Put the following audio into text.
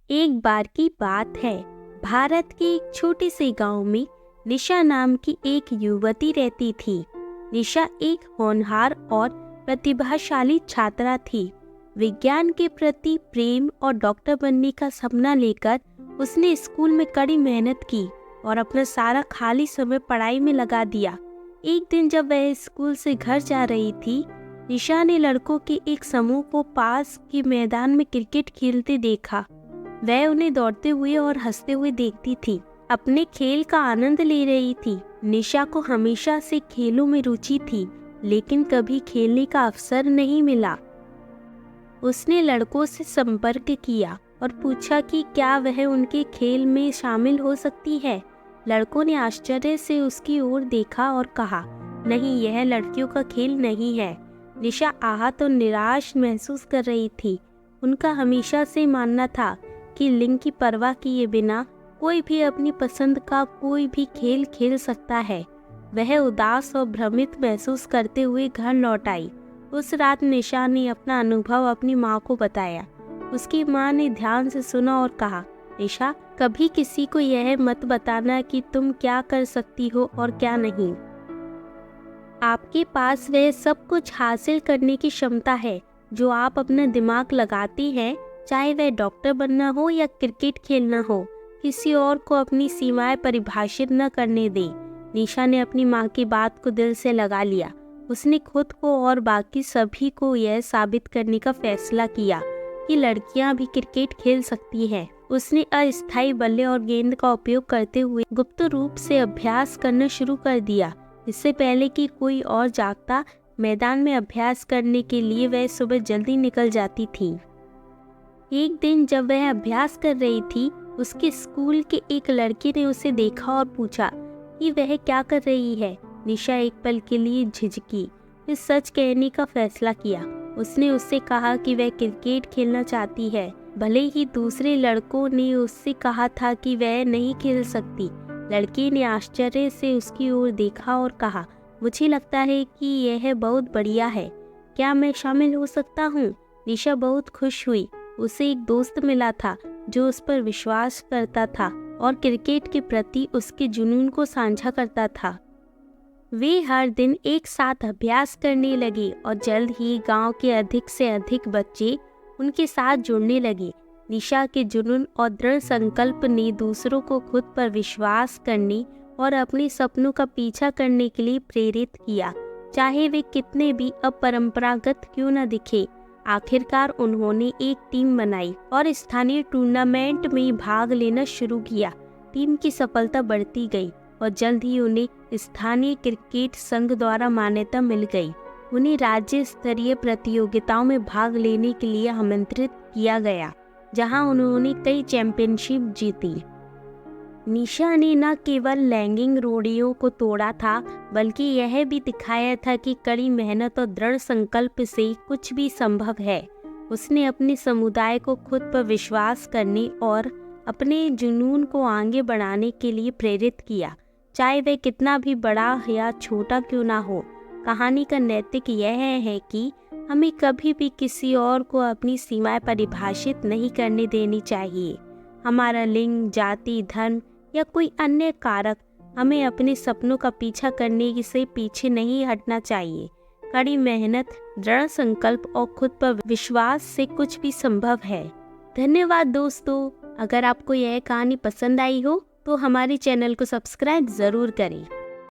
एक बार की बात है, भारत के एक छोटे से गांव में निशा नाम की एक युवती रहती थी। निशा एक होनहार और प्रतिभाशाली छात्रा थी। विज्ञान के प्रति प्रेम और डॉक्टर बनने का सपना लेकर उसने स्कूल में कड़ी मेहनत की और अपना सारा खाली समय पढ़ाई में लगा दिया। एक दिन जब वह स्कूल से घर जा रही थी, निशा ने लड़कों के एक समूह को पास के मैदान में क्रिकेट खेलते देखा। वह उन्हें दौड़ते हुए और हंसते हुए देखती थी, अपने खेल का आनंद ले रही थी। निशा को हमेशा से खेलों में रुचि थी, लेकिन कभी खेलने का अवसर नहीं मिला। उसने लड़कों से संपर्क किया और पूछा कि क्या वह उनके खेल में शामिल हो सकती है। लड़कों ने आश्चर्य से उसकी ओर देखा और कहा, नहीं, यह लड़कियों का खेल नहीं है। निशा आहत और निराश महसूस कर रही थी। उनका हमेशा से मानना था कि लिंग की परवाह किए बिना कोई भी अपनी पसंद का कोई भी खेल खेल सकता है। वह उदास और भ्रमित महसूस करते हुए घर लौट आई। उस रात निशा ने अपना अनुभव अपनी माँ को बताया। उसकी माँ ने ध्यान से सुना और कहा, निशा, कभी किसी को यह मत बताना कि तुम क्या कर सकती हो और क्या नहीं। आपके पास वह सब कुछ हासिल करने की क्षमता है जो आप अपना दिमाग लगाती हैं, चाहे वह डॉक्टर बनना हो या क्रिकेट खेलना हो। किसी और को अपनी सीमाएं परिभाषित न करने दें। निशा ने अपनी माँ की बात को दिल से लगा लिया। उसने खुद को और बाकी सभी को यह साबित करने का फैसला किया कि लड़कियां भी क्रिकेट खेल सकती हैं। उसने अस्थायी बल्ले और गेंद का उपयोग करते हुए गुप्त रूप से अभ्यास करना शुरू कर दिया। इससे पहले कि कोई और जागता, मैदान में अभ्यास करने के लिए वह सुबह जल्दी निकल जाती थी। एक दिन जब वह अभ्यास कर रही थी, उसके स्कूल के एक लड़के ने उसे देखा और पूछा कि वह क्या कर रही है। निशा एक पल के लिए झिझकी, फिर सच कहने का फैसला किया। उसने उससे कहा कि वह क्रिकेट खेलना चाहती है, भले ही दूसरे लड़कों ने उससे कहा था कि वह नहीं खेल सकती। लड़के ने आश्चर्य से उसकी ओर देखा और कहा, मुझे लगता है कि यह बहुत बढ़िया है, क्या मैं शामिल हो सकता हूँ? निशा बहुत खुश हुई। उसे एक दोस्त मिला था जो उस पर विश्वास करता था और क्रिकेट के प्रति उसके जुनून को साझा करता था। वे हर दिन एक साथ अभ्यास करने लगे और जल्द ही गांव के अधिक से अधिक बच्चे उनके साथ जुड़ने लगे। निशा के जुनून और दृढ़ संकल्प ने दूसरों को खुद पर विश्वास करने और अपने सपनों का पीछा करने के लिए प्रेरित किया, चाहे वे कितने भी अपरंपरागत क्यों न दिखे। आखिरकार उन्होंने एक टीम बनाई और स्थानीय टूर्नामेंट में भाग लेना शुरू किया। टीम की सफलता बढ़ती गई और जल्द ही उन्हें स्थानीय क्रिकेट संघ द्वारा मान्यता मिल गई। उन्हें राज्य स्तरीय प्रतियोगिताओं में भाग लेने के लिए आमंत्रित किया गया, जहां उन्होंने कई चैंपियनशिप जीती। निशा ने न केवल लैंगिक रूढ़ियों को तोड़ा था, बल्कि यह भी दिखाया था कि कड़ी मेहनत और दृढ़ संकल्प से कुछ भी संभव है। उसने अपने समुदाय को खुद पर विश्वास करने और अपने जुनून को आगे बढ़ाने के लिए प्रेरित किया, चाहे वह कितना भी बड़ा या छोटा क्यों ना हो। कहानी का नैतिक यह है कि हमें कभी भी किसी और को अपनी सीमाएं परिभाषित नहीं करने देनी चाहिए। हमारा लिंग, जाति, धर्म या कोई अन्य कारक हमें अपने सपनों का पीछा करने से पीछे नहीं हटना चाहिए। कड़ी मेहनत, दृढ़ संकल्प और खुद पर विश्वास से कुछ भी संभव है। धन्यवाद दोस्तों। अगर आपको यह कहानी पसंद आई हो तो हमारे चैनल को सब्सक्राइब जरूर करें।